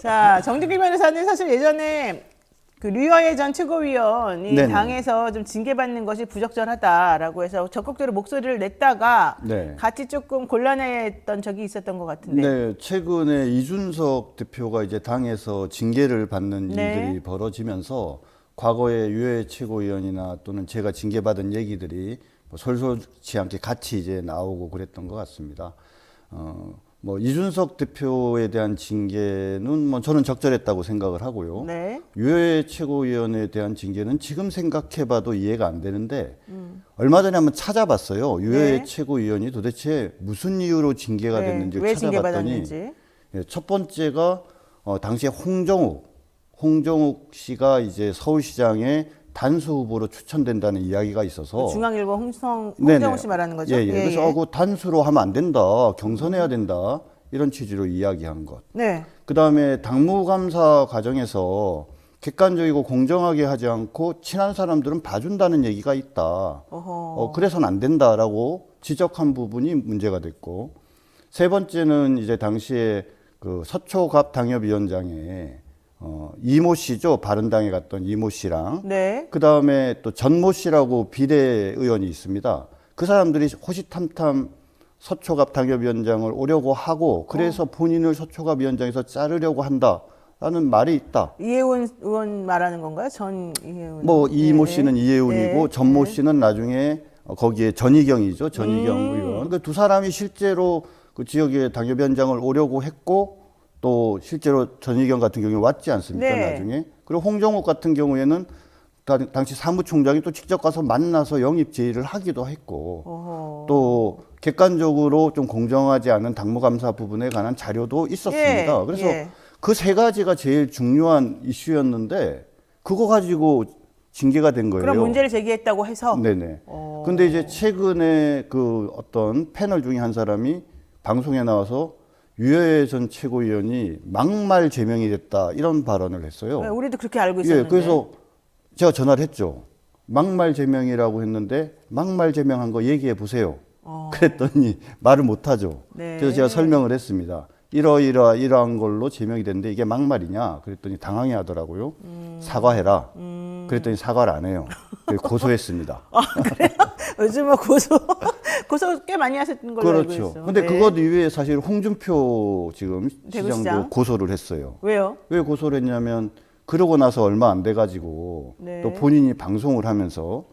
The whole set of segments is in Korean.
자, 정득기 변호사는 사실 예전에 그 류여애 전 최고위원이 네네. 당에서 좀 징계받는 것이 부적절하다라고 해서 적극적으로 목소리를 냈다가 네. 같이 조금 곤란했던 적이 있었던 것 같은데. 네, 최근에 이준석 대표가 이제 당에서 징계를 받는 네. 일들이 벌어지면서 과거에 유해 최고위원이나 또는 제가 징계받은 얘기들이 뭐 솔솔치 않게 같이 이제 나오고 그랬던 것 같습니다. 뭐 이준석 대표에 대한 징계는 뭐 저는 적절했다고 생각을 하고요. 네. 유해 최고위원에 대한 징계는 지금 생각해봐도 이해가 안 되는데 얼마 전에 한번 찾아봤어요. 유해 네. 최고위원이 도대체 무슨 이유로 징계가 네. 됐는지 왜 찾아봤더니 징계받았는지. 예, 첫 번째가 당시에 홍정욱 씨가 이제 서울시장에 단수 후보로 추천된다는 이야기가 있어서 중앙일보 홍정우 네네. 씨 말하는 거죠? 예, 예. 그래서 그 단수로 하면 안 된다. 경선해야 된다. 이런 취지로 이야기한 것. 네. 그다음에 당무감사 과정에서 객관적이고 공정하게 하지 않고 친한 사람들은 봐준다는 얘기가 있다. 그래서는 안 된다라고 지적한 부분이 문제가 됐고, 세 번째는 이제 당시에 그 서초갑 당협위원장에 이모 씨죠. 바른당에 갔던 이모 씨랑 네. 그 다음에 또 전모 씨라고 비대의원이 있습니다. 그 사람들이 호시탐탐 서초갑 당협위원장을 오려고 하고 그래서 본인을 서초갑 위원장에서 자르려고 한다라는 말이 있다. 이혜원 의원 말하는 건가요? 전 이혜원. 뭐 이모 네. 씨는 이혜훈이고 네. 전모 씨는 나중에 거기에 전희경이죠. 전희경 의원. 그 두 사람이 실제로 그 지역의 당협위원장을 오려고 했고 또 실제로 전희경 같은 경우에 왔지 않습니까? 네. 나중에. 그리고 홍정욱 같은 경우에는 당시 사무총장이 또 직접 가서 만나서 영입 제의를 하기도 했고 또 객관적으로 좀 공정하지 않은 당무감사 부분에 관한 자료도 있었습니다. 예, 그래서 예. 그 세 가지가 제일 중요한 이슈였는데 그거 가지고 징계가 된 거예요. 그런 문제를 제기했다고 해서. 네네. 근데 이제 최근에 그 어떤 패널 중에 한 사람이 방송에 나와서 유해애 전 최고위원이 막말 제명이 됐다 이런 발언을 했어요. 네, 우리도 그렇게 알고 있었는데. 예, 그래서 제가 전화를 했죠. 막말 제명이라고 했는데 막말 제명한 거 얘기해 보세요. 그랬더니 말을 못 하죠. 네. 그래서 제가 설명을 했습니다. 이러한 걸로 제명이 됐는데 이게 막말이냐? 그랬더니 당황해 하더라고요. 사과해라. 그랬더니 사과를 안 해요. 그래서 고소했습니다. 그래요? 요즘 뭐 고소 꽤 많이 하셨던 걸로 알고 그렇죠. 있어요. 근데 네. 그것 이외에 사실 홍준표 지금 시장도 대구시장? 고소를 했어요. 왜요? 왜 고소를 했냐면 그러고 나서 얼마 안 돼가지고 네. 또 본인이 방송을 하면서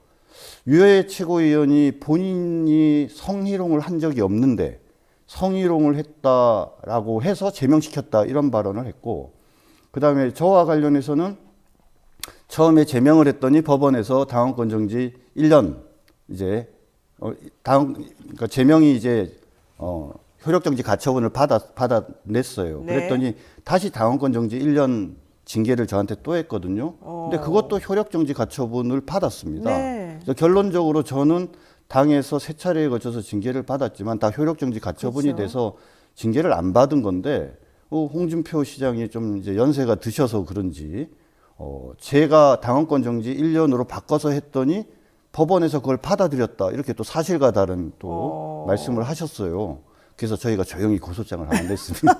유해 최고위원이 본인이 성희롱을 한 적이 없는데 성희롱을 했다라고 해서 제명시켰다 이런 발언을 했고 그다음에 저와 관련해서는 처음에 제명을 했더니 법원에서 당원권 정지 1년 이제 그러니까 제명이 이제 효력정지 가처분을 받아냈어요. 네. 그랬더니 다시 당원권 정지 1년 징계를 저한테 또 했거든요. 근데 그것도 효력정지 가처분을 받았습니다. 네. 그래서 결론적으로 저는 당에서 세 차례에 걸쳐서 징계를 받았지만 다 효력정지 가처분이 그렇죠. 돼서 징계를 안 받은 건데 홍준표 시장이 좀 이제 연세가 드셔서 그런지 제가 당원권 정지 1년으로 바꿔서 했더니 법원에서 그걸 받아들였다 이렇게 또 사실과 다른 또 말씀을 하셨어요. 그래서 저희가 조용히 고소장을 하면 됐습니다.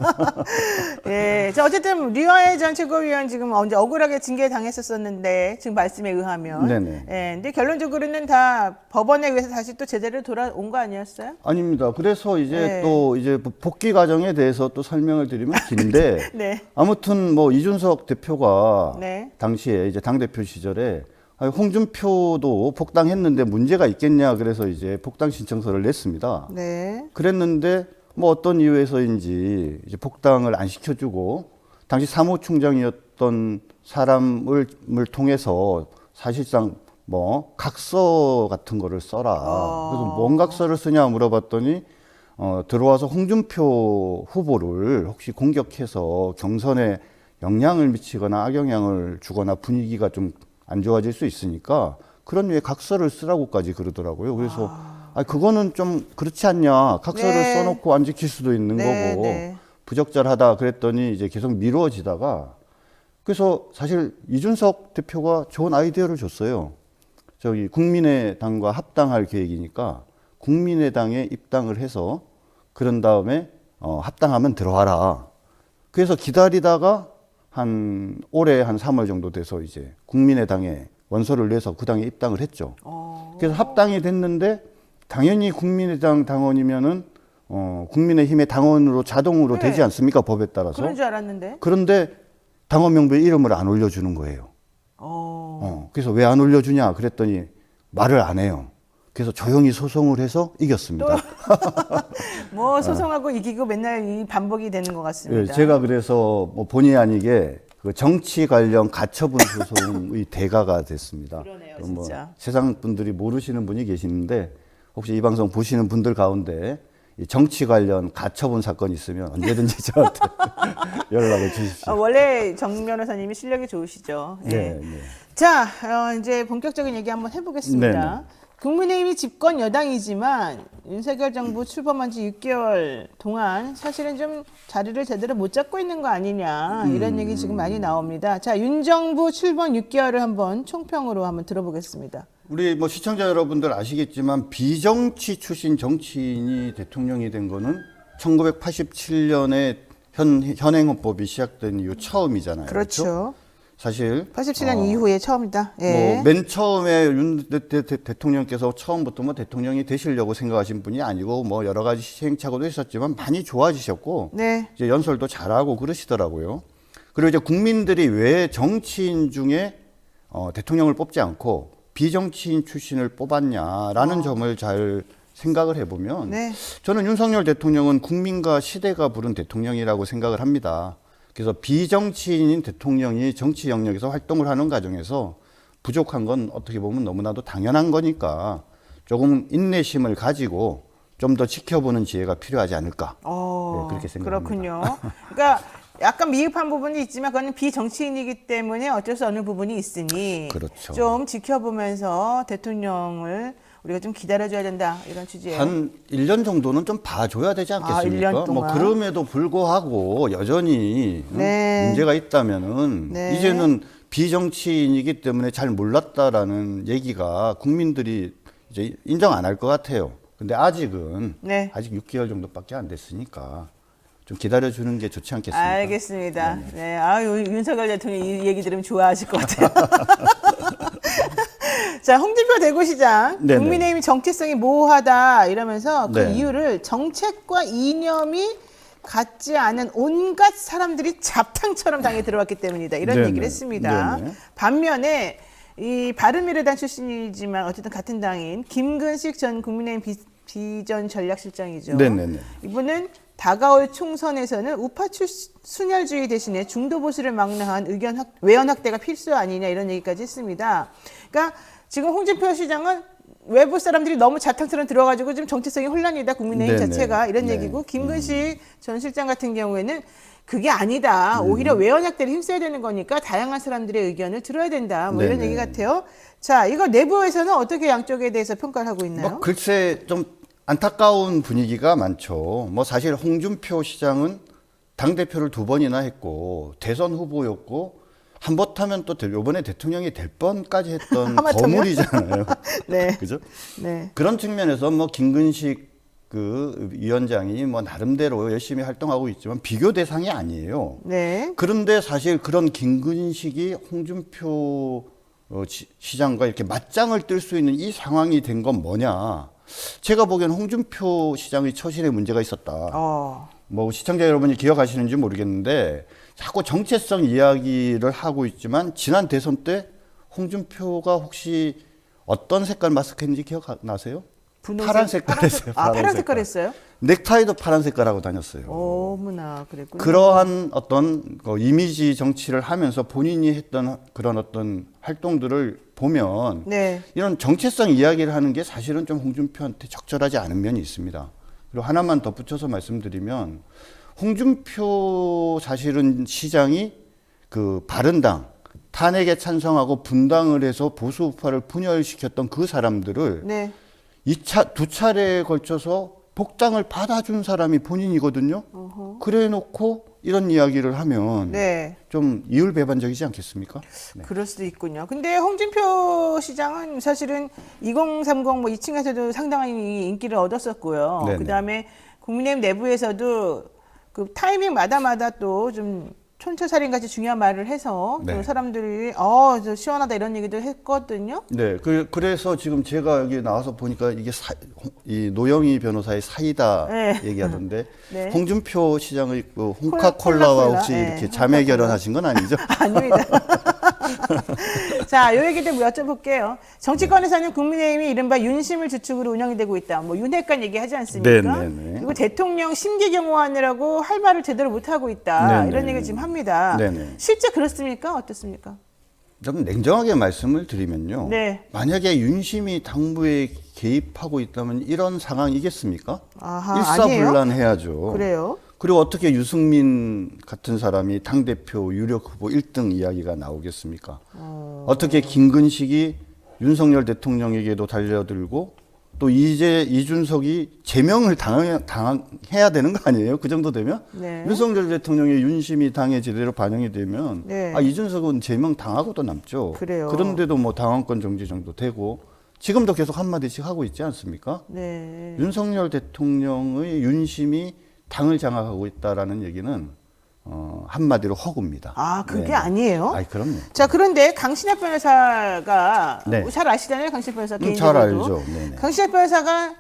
예. 자, 어쨌든 류여애 전 최고위원 지금 언제 억울하게 징계 당했었었는데 지금 말씀에 의하면. 네네. 예. 근데 결론적으로는 다 법원에 의해서 다시 또 제대로 돌아온 거 아니었어요? 아닙니다. 그래서 이제 네. 또 이제 복귀 과정에 대해서 또 설명을 드리면 긴데 네. 아무튼 뭐 이준석 대표가 네. 당시에 이제 당대표 시절에 홍준표도 복당했는데 문제가 있겠냐 그래서 이제 복당 신청서를 냈습니다. 네. 그랬는데 뭐 어떤 이유에서인지 이제 복당을 안 시켜주고 당시 사무총장이었던 사람을 통해서 사실상 뭐 각서 같은 거를 써라. 그래서 뭔 각서를 쓰냐 물어봤더니 들어와서 홍준표 후보를 혹시 공격해서 경선에 영향을 미치거나 악영향을 주거나 분위기가 좀 안 좋아질 수 있으니까 그런 류의 각서를 쓰라고까지 그러더라고요. 그래서 그거는 좀 그렇지 않냐. 각서를 네. 써놓고 안 지킬 수도 있는 네, 거고 네. 부적절하다 그랬더니 이제 계속 미루어지다가 그래서 사실 이준석 대표가 좋은 아이디어를 줬어요. 저기 국민의당과 합당할 계획이니까 국민의당에 입당을 해서 그런 다음에 합당하면 들어와라. 그래서 기다리다가 올해 한 3월 정도 돼서 이제 국민의당에 원서를 내서 그 당에 입당을 했죠. 그래서 합당이 됐는데 당연히 국민의당 당원이면은 국민의힘의 당원으로 자동으로 네. 되지 않습니까? 법에 따라서. 그런 줄 알았는데. 그런데 당원 명부에 이름을 안 올려주는 거예요. 그래서 왜 안 올려주냐 그랬더니 말을 안 해요. 그래서 조용히 소송을 해서 이겼습니다. 뭐 소송하고 이기고 맨날 이 반복이 되는 것 예, 같습니다. 제가 그래서 뭐 본의 아니게 그 정치 관련 가처분 소송의 대가가 됐습니다. 그러네요, 뭐 진짜. 세상 분들이 모르시는 분이 계시는데 혹시 이 방송 보시는 분들 가운데 이 정치 관련 가처분 사건이 있으면 언제든지 저한테 연락을 주십시오. 원래 정 변호사님이 실력이 좋으시죠. 예. 네, 네. 자, 이제 본격적인 얘기 한번 해보겠습니다. 네, 국민의힘이 집권 여당이지만 윤석열 정부 출범한 지 6개월 동안 사실은 좀 자리를 제대로 못 잡고 있는 거 아니냐 이런 얘기 지금 많이 나옵니다. 자, 윤 정부 출범 6개월을 한번 총평으로 한번 들어보겠습니다. 우리 뭐 시청자 여러분들 아시겠지만 비정치 출신 정치인이 대통령이 된 거는 1987년에 현행헌법이 시작된 이후 처음이잖아요. 그렇죠. 사실 87년 이후에 처음이다. 예. 뭐 맨 처음에 윤 대통령께서 처음부터 뭐 대통령이 되시려고 생각하신 분이 아니고 뭐 여러 가지 시행착오도 있었지만 많이 좋아지셨고 네. 이제 연설도 잘하고 그러시더라고요. 그리고 이제 국민들이 왜 정치인 중에 대통령을 뽑지 않고 비정치인 출신을 뽑았냐라는 점을 잘 생각을 해보면 네. 저는 윤석열 대통령은 국민과 시대가 부른 대통령이라고 생각을 합니다. 그래서 비정치인인 대통령이 정치 영역에서 활동을 하는 과정에서 부족한 건 어떻게 보면 너무나도 당연한 거니까 조금 인내심을 가지고 좀 더 지켜보는 지혜가 필요하지 않을까. 네, 그렇게 생각합니다. 그렇군요. 그러니까 약간 미흡한 부분이 있지만 그건 비정치인이기 때문에 어쩔 수 없는 부분이 있으니 그렇죠. 좀 지켜보면서 대통령을 우리가 좀 기다려줘야 된다 이런 취지예요. 한 1년 정도는 좀 봐줘야 되지 않겠습니까? 1년 동안? 뭐 그럼에도 불구하고 여전히 네. 문제가 있다면은 네. 이제는 비정치인이기 때문에 잘 몰랐다라는 얘기가 국민들이 이제 인정 안 할 것 같아요. 근데 아직은 네. 아직 6개월 정도밖에 안 됐으니까 좀 기다려주는 게 좋지 않겠습니까? 알겠습니다. 네, 윤석열 대통령 이 얘기 들으면 좋아하실 것 같아요. 자, 홍준표 대구시장 네네. 국민의힘 정체성이 모호하다 이러면서 그 네. 이유를 정책과 이념이 같지 않은 온갖 사람들이 잡탕처럼 당에 들어왔기 때문이다 이런 네네. 얘기를 했습니다. 네네. 반면에 이 바른미래당 출신이지만 어쨌든 같은 당인 김근식 전 국민의힘 비전 전략실장이죠. 네네네. 이분은 다가올 총선에서는 우파 순혈주의 대신에 중도 보수를 막론한 외연 확대가 필수 아니냐 이런 얘기까지 했습니다. 그러니까 지금 홍준표 시장은 외부 사람들이 너무 자탕처럼 들어가지고 지금 정체성이 혼란이다 국민의힘 네네. 자체가 이런 네. 얘기고 김근식 전 실장 같은 경우에는 그게 아니다. 오히려 외연 확대를 힘써야 되는 거니까 다양한 사람들의 의견을 들어야 된다. 뭐 이런 네네. 얘기 같아요. 자, 이거 내부에서는 어떻게 양쪽에 대해서 평가를 하고 있나요? 뭐 글쎄 좀 안타까운 분위기가 많죠. 뭐 사실 홍준표 시장은 당대표를 2번이나 했고 대선 후보였고 한번타면 또 이번에 대통령이 될 뻔까지 했던 하마터면? 거물이잖아요. 네. 그죠? 네. 그런 측면에서 뭐 김근식 그 위원장이 뭐 나름대로 열심히 활동하고 있지만 비교 대상이 아니에요. 네. 그런데 사실 그런 김근식이 홍준표 시장과 이렇게 맞짱을 뜰 수 있는 이 상황이 된 건 뭐냐? 제가 보기엔 홍준표 시장의 처신에 문제가 있었다. 뭐 시청자 여러분이 기억하시는지 모르겠는데 자꾸 정체성 이야기를 하고 있지만 지난 대선 때 홍준표가 혹시 어떤 색깔 마스크인지 기억나세요? 파란 색깔 했어요. 파란 색깔 했어요? 넥타이도 파란 색깔 하고 다녔어요. 어머나, 그랬군요. 그러한 어떤 이미지 정치를 하면서 본인이 했던 그런 어떤 활동들을 보면 네. 이런 정체성 이야기를 하는 게 사실은 좀 홍준표한테 적절하지 않은 면이 있습니다. 그리고 하나만 덧붙여서 말씀드리면 홍준표 사실은 시장이 그 바른당 탄핵에 찬성하고 분당을 해서 보수 우파를 분열시켰던 그 사람들을 네. 두 차례에 걸쳐서 복당을 받아준 사람이 본인이거든요. 그래 놓고 이런 이야기를 하면 네. 좀 이율배반적이지 않겠습니까? 네. 그럴 수도 있군요. 근데 홍준표 시장은 사실은 2030 뭐 2층에서도 상당한 인기를 얻었었고요. 네네. 그다음에 국민의힘 내부에서도 그 타이밍마다 또 좀 촌철살인같이 중요한 말을 해서 네. 또 사람들이 저 시원하다 이런 얘기도 했거든요. 네, 그래서 지금 제가 여기 나와서 보니까 이게 이 노영희 변호사의 사이다 네. 얘기하던데 네. 홍준표 시장의 그 콜라, 홍카콜라와 콜라. 혹시 네, 이렇게 자매 홍카콜라. 결혼하신 건 아니죠? 아닙니다. 자, 요 얘기도 여쭤볼게요. 정치권에서는 국민의힘이 이른바 윤심을 주축으로 운영이 되고 있다. 뭐 윤핵관 얘기하지 않습니까? 네, 네, 네. 그리고 대통령 심기 경호하느라고 할 말을 제대로 못하고 있다. 네, 네, 이런 얘기를 네. 지금 합니다. 네, 네. 실제 그렇습니까? 어떻습니까? 좀 냉정하게 말씀을 드리면요. 네. 만약에 윤심이 당부에 개입하고 있다면 이런 상황이겠습니까? 아하, 일사불란해야죠. 그래요? 그리고 어떻게 유승민 같은 사람이 당대표 유력 후보 1등 이야기가 나오겠습니까? 어떻게 김근식이 윤석열 대통령에게도 달려들고 또 이제 이준석이 제명을 당해야 되는 거 아니에요? 그 정도 되면? 네. 윤석열 대통령의 윤심이 당에 제대로 반영이 되면 네. 이준석은 제명 당하고도 남죠. 그래요. 그런데도 뭐 당원권 정지 정도 되고 지금도 계속 한마디씩 하고 있지 않습니까? 네. 윤석열 대통령의 윤심이 당을 장악하고 있다라는 얘기는 한마디로 허구입니다. 아, 그게 네. 아니에요? 아이, 그럼요. 자, 그런데 강신학 변호사가 네. 잘 아시잖아요, 강신학 변호사 잘 개인적으로도. 알죠. 네네. 강신학 변호사가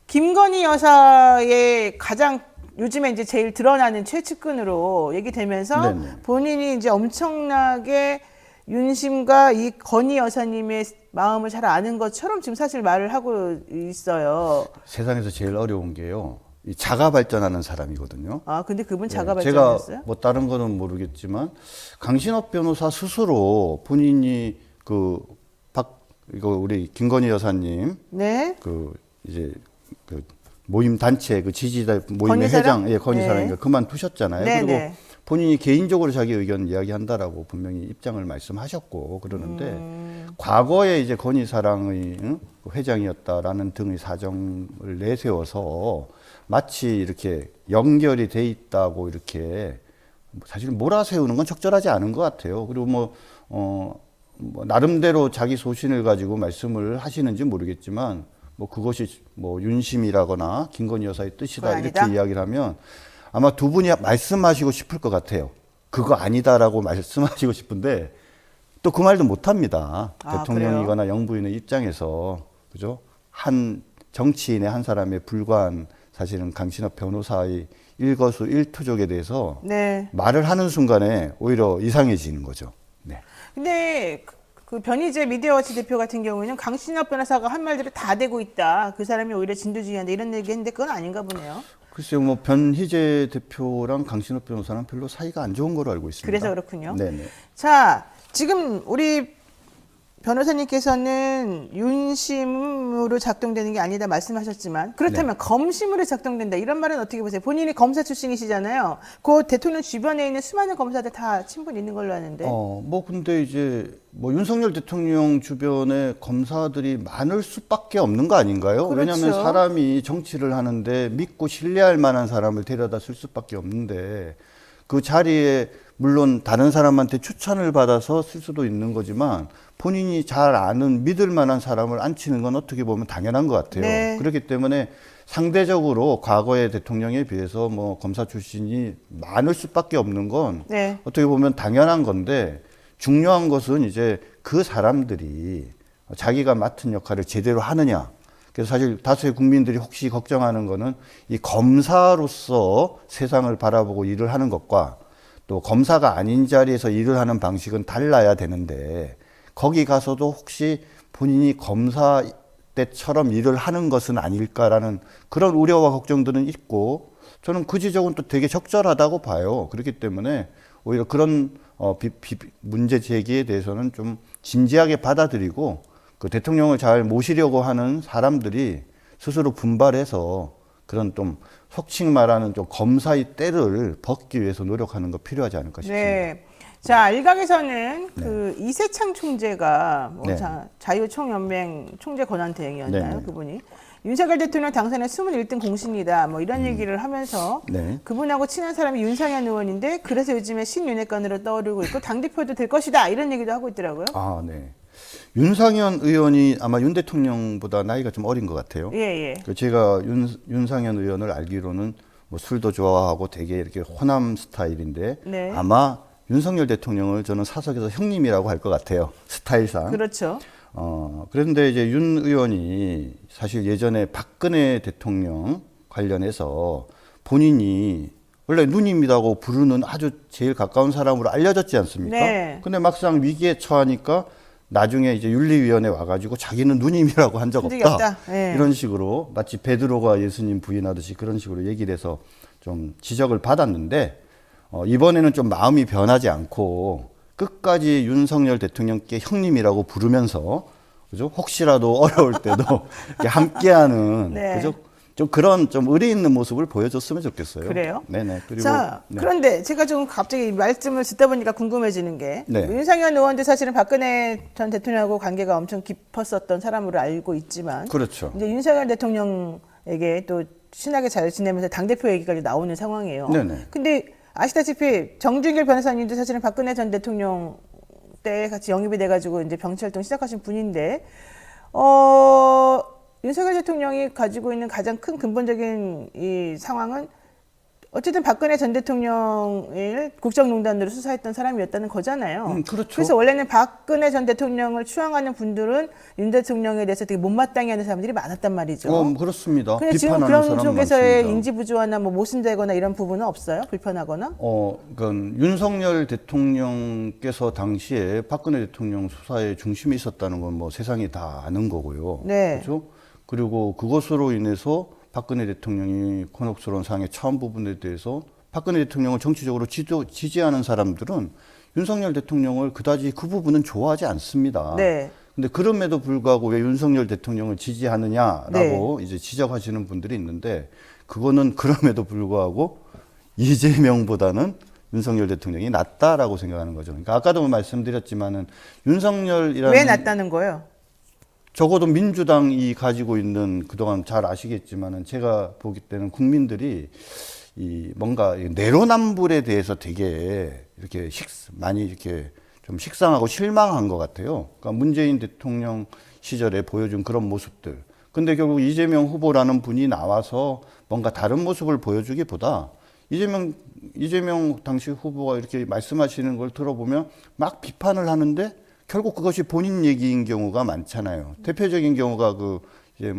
김건희 여사의 가장 요즘에 이제 제일 드러나는 최측근으로 얘기되면서 네네. 본인이 이제 엄청나게 윤심과 이 건희 여사님의 마음을 잘 아는 것처럼 지금 사실 말을 하고 있어요. 세상에서 제일 어려운 게요. 이 자가 발전하는 사람이거든요. 아, 근데 그분 네, 자가 제가 발전했어요? 뭐 다른 거는 모르겠지만 강신업 변호사 스스로 본인이 이거 우리 김건희 여사님 네. 이제 모임 단체 지지자 모임의 건희사랑? 회장 건희사랑이가 네. 그만두셨잖아요. 네, 그리고 네. 본인이 개인적으로 자기 의견 이야기한다라고 분명히 입장을 말씀하셨고 그러는데 과거에 이제 건희사랑의 회장이었다라는 등의 사정을 내세워서 마치 이렇게 연결이 돼 있다고 이렇게 사실 몰아세우는 건 적절하지 않은 것 같아요. 그리고 뭐 나름대로 자기 소신을 가지고 말씀을 하시는지 모르겠지만 뭐 그것이 뭐 윤심이라거나 김건희 여사의 뜻이다 아니다? 이렇게 이야기를 하면 아마 두 분이 말씀하시고 싶을 것 같아요. 그거 아니다라고 말씀하시고 싶은데 또 그 말도 못 합니다. 아, 대통령이거나 영부인의 입장에서 그죠? 한 정치인의 한 사람에 불과한 사실은 강신업 변호사의 일거수일투족에 대해서 네. 말을 하는 순간에 오히려 이상해지는 거죠. 네. 근데 그 변희재 미디어워치 대표 같은 경우에는 강신업 변호사가 한 말들이 다 되고 있다. 그 사람이 오히려 진두지휘한다 이런 얘기했는데 그건 아닌가 보네요. 글쎄요, 뭐 변희재 대표랑 강신업 변호사는 별로 사이가 안 좋은 걸로 알고 있습니다. 그래서 그렇군요. 네네. 자, 지금 우리 변호사님께서는 윤심으로 작동되는 게 아니다 말씀하셨지만 그렇다면 검심으로 작동된다 이런 말은 어떻게 보세요? 본인이 검사 출신이시잖아요. 그 대통령 주변에 있는 수많은 검사들 다 친분 있는 걸로 아는데. 뭐 근데 이제 뭐 윤석열 대통령 주변에 검사들이 많을 수밖에 없는 거 아닌가요? 그렇죠. 왜냐하면 사람이 정치를 하는데 믿고 신뢰할 만한 사람을 데려다 쓸 수밖에 없는데 그 자리에 물론 다른 사람한테 추천을 받아서 쓸 수도 있는 거지만 본인이 잘 아는 믿을 만한 사람을 앉히는 건 어떻게 보면 당연한 것 같아요. 네. 그렇기 때문에 상대적으로 과거의 대통령에 비해서 뭐 검사 출신이 많을 수밖에 없는 건 네. 어떻게 보면 당연한 건데 중요한 것은 이제 그 사람들이 자기가 맡은 역할을 제대로 하느냐. 그래서 사실 다수의 국민들이 혹시 걱정하는 거는 이 검사로서 세상을 바라보고 일을 하는 것과 또 검사가 아닌 자리에서 일을 하는 방식은 달라야 되는데 거기 가서도 혹시 본인이 검사 때처럼 일을 하는 것은 아닐까라는 그런 우려와 걱정들은 있고 저는 그 지적은 또 되게 적절하다고 봐요. 그렇기 때문에 오히려 그런 문제 제기에 대해서는 좀 진지하게 받아들이고 그 대통령을 잘 모시려고 하는 사람들이 스스로 분발해서 그런 좀 속칭 말하는 좀 검사의 때를 벗기 위해서 노력하는 거 필요하지 않을까 싶습니다. 네. 자, 일각에서는 그 이세창 총재가 뭐 네. 자유총연맹 총재 권한대행이었나요? 네. 그분이. 윤석열 대통령 당선의 21등 공신이다. 뭐 이런 얘기를 하면서 네. 그분하고 친한 사람이 윤상현 의원인데 그래서 요즘에 신윤핵관으로 떠오르고 있고 당대표도 될 것이다. 이런 얘기도 하고 있더라고요. 아, 네. 윤상현 의원이 아마 윤 대통령보다 나이가 좀 어린 것 같아요. 예, 예. 제가 윤상현 의원을 알기로는 뭐 술도 좋아하고 되게 이렇게 호남 스타일인데 네. 아마 윤석열 대통령을 저는 사석에서 형님이라고 할 것 같아요. 스타일상. 그렇죠. 그런데 이제 윤 의원이 사실 예전에 박근혜 대통령 관련해서 본인이 원래 누님이라고 부르는 아주 제일 가까운 사람으로 알려졌지 않습니까? 네. 근데 막상 위기에 처하니까 나중에 이제 윤리위원회 와가지고 자기는 누님이라고 한 적 적이 없다. 없다. 네. 이런 식으로 마치 베드로가 예수님 부인하듯이 그런 식으로 얘기를 해서 좀 지적을 받았는데 이번에는 좀 마음이 변하지 않고 끝까지 윤석열 대통령께 형님이라고 부르면서 그죠? 혹시라도 어려울 때도 이렇게 함께하는 네. 그죠? 좀 그런 좀 의리 있는 모습을 보여줬으면 좋겠어요. 그래요? 네네. 그리고 자, 네. 그런데 제가 좀 갑자기 말씀을 듣다 보니까 궁금해지는 게 네. 윤상현 의원도 사실은 박근혜 전 대통령하고 관계가 엄청 깊었었던 사람으로 알고 있지만 그렇죠. 이제 윤석열 대통령에게 또 친하게 잘 지내면서 당대표 얘기까지 나오는 상황이에요. 네네. 근데 아시다시피 정준길 변호사님도 사실은 박근혜 전 대통령 때 같이 영입이 돼가지고 이제 정치활동 시작하신 분인데, 윤석열 대통령이 가지고 있는 가장 큰 근본적인 이 상황은 어쨌든 박근혜 전 대통령을 국정농단으로 수사했던 사람이었다는 거잖아요. 그렇죠. 그래서 원래는 박근혜 전 대통령을 추앙하는 분들은 윤 대통령에 대해서 되게 못마땅해 하는 사람들이 많았단 말이죠. 그렇습니다. 근데 지금 비판하는 그런 사람 쪽에서의 많습니다. 인지 부조화나 뭐 모순되거나 이런 부분은 없어요? 불편하거나? 그건 윤석열 대통령께서 당시에 박근혜 대통령 수사의 중심에 있었다는 건 뭐 세상이 다 아는 거고요. 네. 그렇죠? 그리고 그것으로 인해서 박근혜 대통령이 곤혹스러운 상황에 처한 부분에 대해서 박근혜 대통령을 정치적으로 지지하는 사람들은 윤석열 대통령을 그다지 그 부분은 좋아하지 않습니다. 네. 근데 그럼에도 불구하고 왜 윤석열 대통령을 지지하느냐라고 이제 지적하시는 분들이 있는데 그거는 그럼에도 불구하고 이재명보다는 윤석열 대통령이 낫다라고 생각하는 거죠. 그러니까 아까도 말씀드렸지만은 윤석열이라는 왜 낫다는 거예요? 적어도 민주당이 가지고 있는 그동안 잘 아시겠지만은 제가 보기 때는 국민들이 이 뭔가 내로남불에 대해서 되게 이렇게 많이 이렇게 좀 식상하고 실망한 것 같아요. 그러니까 문재인 대통령 시절에 보여준 그런 모습들. 근데 결국 이재명 후보라는 분이 나와서 뭔가 다른 모습을 보여주기보다 이재명 당시 후보가 이렇게 말씀하시는 걸 들어보면 막 비판을 하는데 결국 그것이 본인 얘기인 경우가 많잖아요. 대표적인 경우가 이제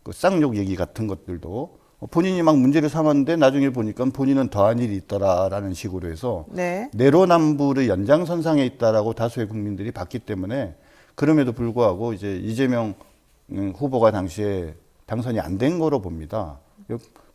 그 쌍욕 얘기 같은 것들도 본인이 막 문제를 삼았는데 나중에 보니까 본인은 더한 일이 있더라라는 식으로 해서 네. 내로남불의 연장선상에 있다라고 다수의 국민들이 봤기 때문에 그럼에도 불구하고 이제 이재명 후보가 당시에 당선이 안 된 거로 봅니다.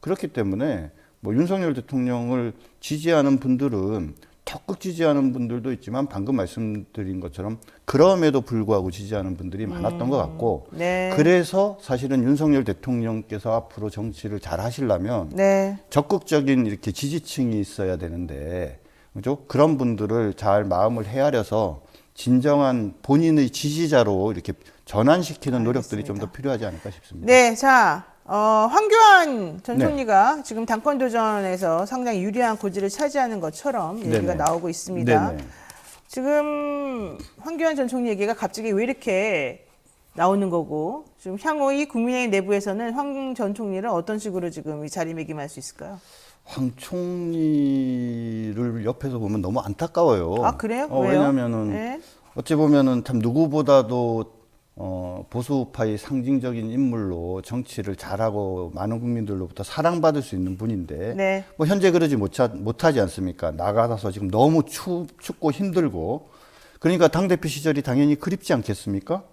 그렇기 때문에 뭐 윤석열 대통령을 지지하는 분들은 적극 지지하는 분들도 있지만 방금 말씀드린 것처럼 그럼에도 불구하고 지지하는 분들이 많았던 것 같고 네. 그래서 사실은 윤석열 대통령께서 앞으로 정치를 잘 하시려면 네. 적극적인 이렇게 지지층이 있어야 되는데 그죠? 그런 분들을 잘 마음을 헤아려서 진정한 본인의 지지자로 이렇게 전환시키는 노력들이 좀 더 필요하지 않을까 싶습니다. 네, 자, 황교안 전 네. 총리가 지금 당권 도전에서 상당히 유리한 고지를 차지하는 것처럼 얘기가 네네. 나오고 있습니다. 네네. 지금 황교안 전 총리 얘기가 갑자기 왜 이렇게 나오는 거고, 지금 향후 이 국민의힘 내부에서는 황 전 총리를 어떤 식으로 지금 이 자리매김할 수 있을까요? 황 총리를 옆에서 보면 너무 안타까워요. 아, 그래요? 왜요? 왜냐면은 네. 어찌 보면은 참 누구보다도 보수파의 상징적인 인물로 정치를 잘하고 많은 국민들로부터 사랑받을 수 있는 분인데 네. 뭐 현재 그러지 못하지 않습니까? 나가서 지금 너무 춥고 힘들고 그러니까 당대표 시절이 당연히 그립지 않겠습니까?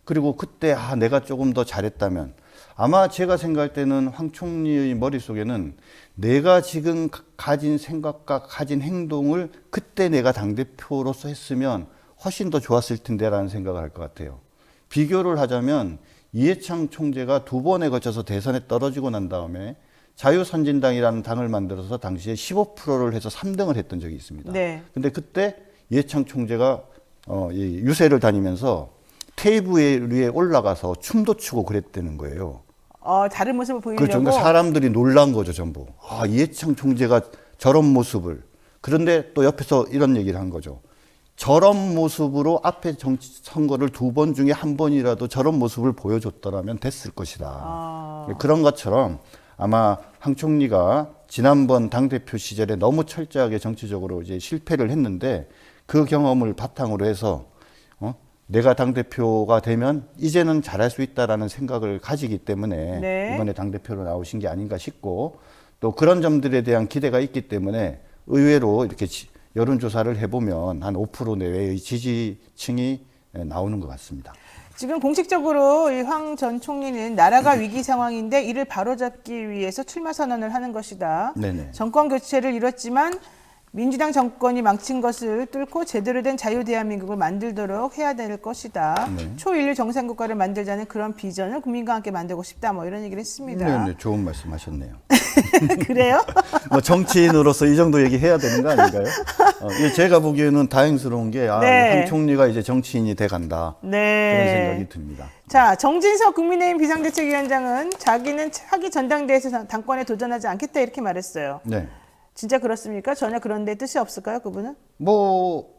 그리고 그때 내가 조금 더 잘했다면 아마 제가 생각할 때는 황 총리의 머릿속에는 내가 지금 가진 생각과 가진 행동을 그때 내가 당대표로서 했으면 훨씬 더 좋았을 텐데라는 생각을 할 것 같아요. 비교를 하자면 이해창 총재가 2번에 걸쳐서 대선에 떨어지고 난 다음에 자유선진당이라는 당을 만들어서 당시에 15%를 해서 3등을 했던 적이 있습니다. 네. 근데 그때 이해창 총재가 유세를 다니면서 테이블 위에 올라가서 춤도 추고 그랬다는 거예요. 다른 모습을 보이려고. 그렇죠. 그러니까 사람들이 놀란 거죠, 전부. 이해창 총재가 저런 모습을. 그런데 또 옆에서 이런 얘기를 한 거죠. 저런 모습으로 앞에 정치 선거를 2번 중에 1번이라도 저런 모습을 보여줬더라면 됐을 것이다. 그런 것처럼 아마 황 총리가 지난번 당대표 시절에 너무 철저하게 정치적으로 이제 실패를 했는데 그 경험을 바탕으로 해서 내가 당대표가 되면 이제는 잘할 수 있다라는 생각을 가지기 때문에 네. 이번에 당대표로 나오신 게 아닌가 싶고 또 그런 점들에 대한 기대가 있기 때문에 의외로 이렇게 여론조사를 해보면 한 5% 내외의 지지층이 나오는 것 같습니다. 지금 공식적으로 황 전 총리는 나라가 위기 상황인데 이를 바로잡기 위해서 출마 선언을 하는 것이다. 네네. 정권 교체를 이뤘지만 민주당 정권이 망친 것을 뚫고 제대로 된 자유 대한민국을 만들도록 해야 될 것이다. 네. 초인류 정상국가를 만들자는 그런 비전을 국민과 함께 만들고 싶다. 뭐 이런 얘기를 했습니다. 네, 좋은 말씀하셨네요. 그래요? 뭐 정치인으로서 이 정도 얘기해야 되는 거 아닌가요? 제가 보기에는 다행스러운 게 네. 황 총리가 이제 정치인이 돼간다 그런 네. 생각이 듭니다. 자, 정진석 국민의힘 비상대책위원장은 자기는 차기 전당대회에서 당권에 도전하지 않겠다 이렇게 말했어요. 네. 진짜 그렇습니까? 전혀 그런 데 뜻이 없을까요, 그분은? 뭐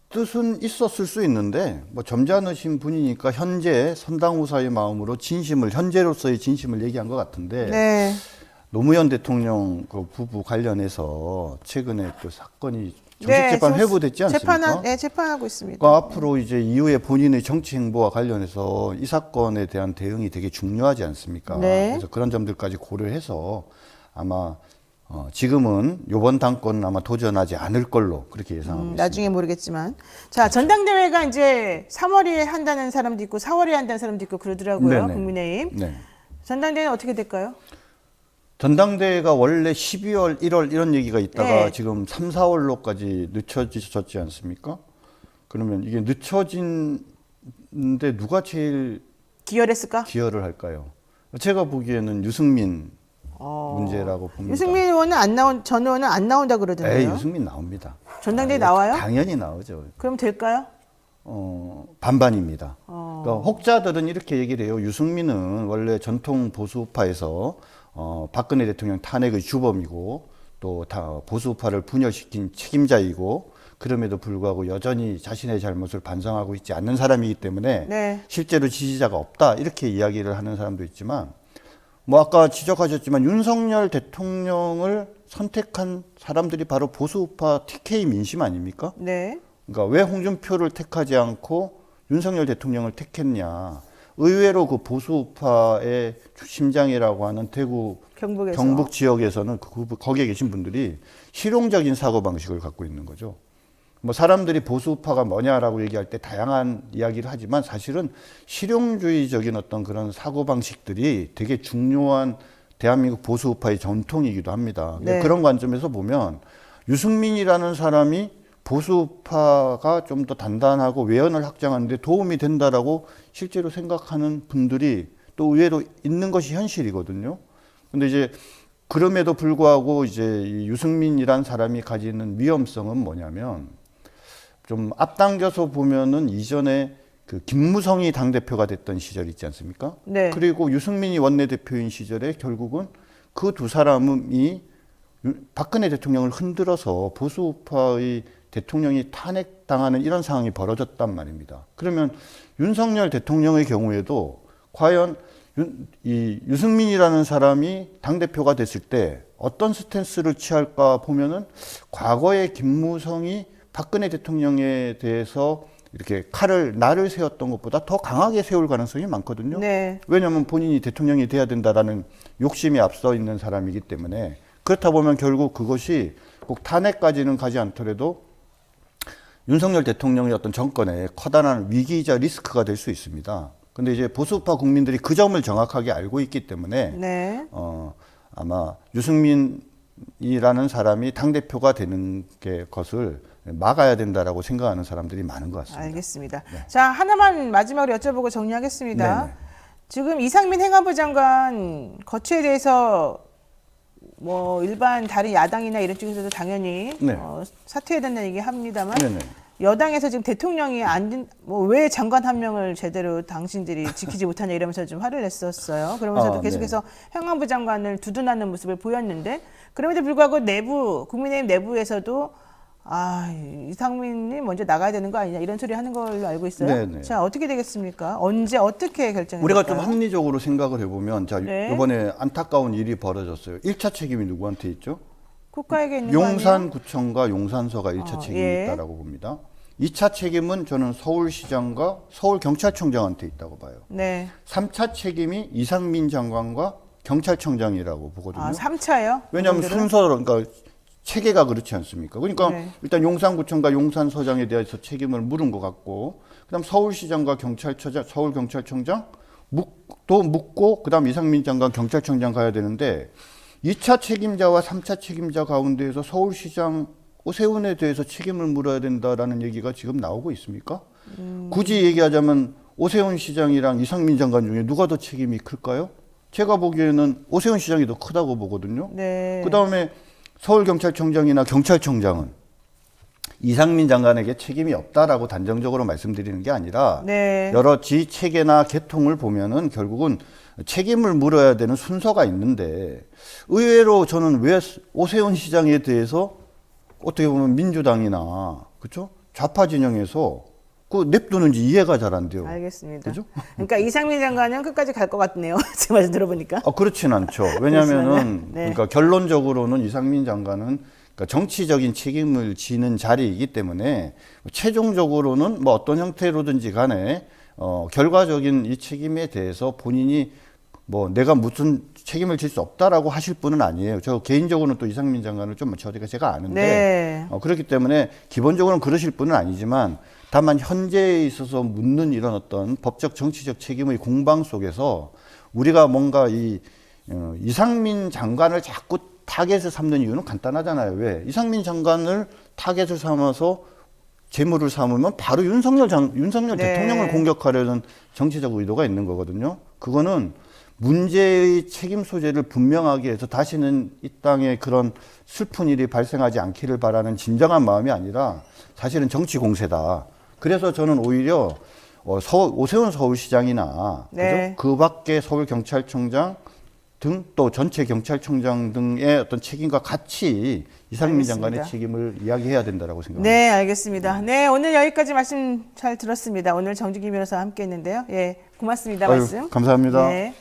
뜻은 있었을 수 있는데 뭐 점잖으신 분이니까 현재 선당후사의 마음으로 현재로서의 진심을 얘기한 것 같은데 네. 노무현 대통령 그 부부 관련해서 최근에 또 사건이 정식재판 네, 회부됐지 않습니까? 재판하고 있습니다. 그러니까 앞으로 이제 이후에 본인의 정치 행보와 관련해서 이 사건에 대한 대응이 되게 중요하지 않습니까? 네. 그래서 그런 점들까지 고려해서 아마 지금은 이번 당권은 아마 도전하지 않을 걸로 그렇게 예상하고 있습니다. 나중에 모르겠지만. 자, 전당대회가 이제 3월에 한다는 사람도 있고 4월에 한다는 사람도 있고 그러더라고요. 네네. 국민의힘. 네. 전당대회는 어떻게 될까요? 전당대회가 원래 12월, 1월 이런 얘기가 있다가 네. 지금 3, 4월로까지 늦춰졌지 않습니까? 그러면 이게 늦춰진데 누가 제일 기열했을까? 기여를 할까요? 제가 보기에는 유승민 문제라고 봅니다. 유승민 의원은 전 의원은 안 나온다 그러던데요. 유승민 나옵니다. 전당대회 나와요? 당연히 나오죠. 그럼 될까요? 반반입니다. 그러니까 혹자들은 이렇게 얘기를 해요. 유승민은 원래 전통 보수파에서 박근혜 대통령 탄핵의 주범이고 또 보수파를 분열시킨 책임자이고 그럼에도 불구하고 여전히 자신의 잘못을 반성하고 있지 않는 사람이기 때문에 네. 실제로 지지자가 없다 이렇게 이야기를 하는 사람도 있지만 뭐 아까 지적하셨지만 윤석열 대통령을 선택한 사람들이 바로 보수파 TK 민심 아닙니까? 네. 그러니까 왜 홍준표를 택하지 않고 윤석열 대통령을 택했냐. 의외로 그 보수파의 심장이라고 하는 대구 경북에서. 경북 지역에서는 거기에 계신 분들이 실용적인 사고방식을 갖고 있는 거죠. 뭐 사람들이 보수파가 뭐냐라고 얘기할 때 다양한 이야기를 하지만 사실은 실용주의적인 어떤 그런 사고방식들이 되게 중요한 대한민국 보수파의 전통이기도 합니다. 네. 그런 관점에서 보면 유승민이라는 사람이 보수파가 좀 더 단단하고 외연을 확장하는 데 도움이 된다라고 실제로 생각하는 분들이 또 의외로 있는 것이 현실이거든요. 근데 이제 그럼에도 불구하고 이제 이 유승민이란 사람이 가지는 위험성은 뭐냐면 좀 앞당겨서 보면은 이전에 그 김무성이 당대표가 됐던 시절 있지 않습니까? 네. 그리고 유승민이 원내대표인 시절에 결국은 그 두 사람이 박근혜 대통령을 흔들어서 보수파의 대통령이 탄핵당하는 이런 상황이 벌어졌단 말입니다. 그러면 윤석열 대통령의 경우에도 과연 이 유승민이라는 사람이 당대표가 됐을 때 어떤 스탠스를 취할까 보면은 과거에 김무성이 박근혜 대통령에 대해서 이렇게 날을 세웠던 것보다 더 강하게 세울 가능성이 많거든요. 네. 왜냐하면 본인이 대통령이 돼야 된다라는 욕심이 앞서 있는 사람이기 때문에 그렇다 보면 결국 그것이 꼭 탄핵까지는 가지 않더라도 윤석열 대통령의 어떤 정권에 커다란 위기이자 리스크가 될 수 있습니다. 근데 이제 보수파 국민들이 그 점을 정확하게 알고 있기 때문에 네. 아마 유승민이라는 사람이 당대표가 되는 것을 막아야 된다라고 생각하는 사람들이 많은 것 같습니다. 알겠습니다. 네. 자, 하나만 마지막으로 여쭤보고 정리하겠습니다. 네네. 지금 이상민 행안부 장관 거취에 대해서 뭐 일반 다른 야당이나 이런 쪽에서도 당연히 네. 사퇴해야 된다는 얘기 합니다만 네네. 여당에서 지금 대통령이 왜 장관 한 명을 제대로 당신들이 지키지 못하냐 이러면서 좀 화를 냈었어요. 그러면서도 계속해서 행안부 장관을 두둔하는 모습을 보였는데 그럼에도 불구하고 국민의힘 내부에서도 이상민이 먼저 나가야 되는 거 아니냐 이런 소리 하는 걸로 알고 있어요. 네네. 자, 어떻게 되겠습니까? 언제 어떻게 결정할까요? 우리가 좀 합리적으로 생각을 해보면 자 네. 이번에 안타까운 일이 벌어졌어요. 1차 책임이 누구한테 있죠? 국가에게 있는 거 아니에요? 용산구청과 용산서가 1차 책임이 예. 있다라고 봅니다. 2차 책임은 저는 서울시장과 서울경찰청장한테 있다고 봐요. 네. 3차 책임이 이상민 장관과 경찰청장이라고 보거든요. 3차요? 왜냐하면 순서로 그러니까 체계가 그렇지 않습니까? 그러니까 네. 일단 용산구청과 용산서장에 대해서 책임을 물은 것 같고, 그다음 서울시장과 경찰청장, 서울경찰청장 또 묻고, 그다음 이상민 장관 경찰청장 가야 되는데 2차 책임자와 3차 책임자 가운데에서 서울시장 오세훈에 대해서 책임을 물어야 된다라는 얘기가 지금 나오고 있습니까? 굳이 얘기하자면 오세훈 시장이랑 이상민 장관 중에 누가 더 책임이 클까요? 제가 보기에는 오세훈 시장이 더 크다고 보거든요. 네. 그다음에 서울경찰청장이나 경찰청장은 이상민 장관에게 책임이 없다라고 단정적으로 말씀드리는 게 아니라 네. 여러 지체계나 계통을 보면은 결국은 책임을 물어야 되는 순서가 있는데 의외로 저는 왜 오세훈 시장에 대해서 어떻게 보면 민주당이나 그렇죠? 좌파 진영에서 그 냅두는지 이해가 잘 안 돼요. 알겠습니다. 그죠? 그러니까 이상민 장관은 끝까지 갈 것 같네요. 지금 말씀 들어보니까. 그렇진 않죠. 왜냐하면은 네. 그러니까 결론적으로는 이상민 장관은 그러니까 정치적인 책임을 지는 자리이기 때문에 최종적으로는 뭐 어떤 형태로든지 간에 결과적인 이 책임에 대해서 본인이 뭐 내가 무슨 책임을 질 수 없다라고 하실 분은 아니에요. 저 개인적으로는 또 이상민 장관을 좀 제가 아는데 네. 그렇기 때문에 기본적으로는 그러실 분은 아니지만 다만 현재에 있어서 묻는 이런 어떤 법적 정치적 책임의 공방 속에서 우리가 뭔가 이상민 장관을 자꾸 타겟을 삼는 이유는 간단하잖아요. 왜? 이상민 장관을 타겟을 삼아서 재물을 삼으면 바로 윤석열 네. 대통령을 공격하려는 정치적 의도가 있는 거거든요. 그거는 문제의 책임 소재를 분명하게 해서 다시는 이 땅에 그런 슬픈 일이 발생하지 않기를 바라는 진정한 마음이 아니라 사실은 정치 공세다. 그래서 저는 오히려 오세훈 서울시장이나 네. 그죠? 그 밖에 서울경찰청장 등 또 전체 경찰청장 등의 어떤 책임과 같이 이상민 알겠습니다. 장관의 책임을 이야기해야 된다라고 생각합니다. 네, 알겠습니다. 네, 오늘 여기까지 말씀 잘 들었습니다. 오늘 정주기 변호사와 함께 했는데요. 예, 고맙습니다. 말씀. 감사합니다. 네.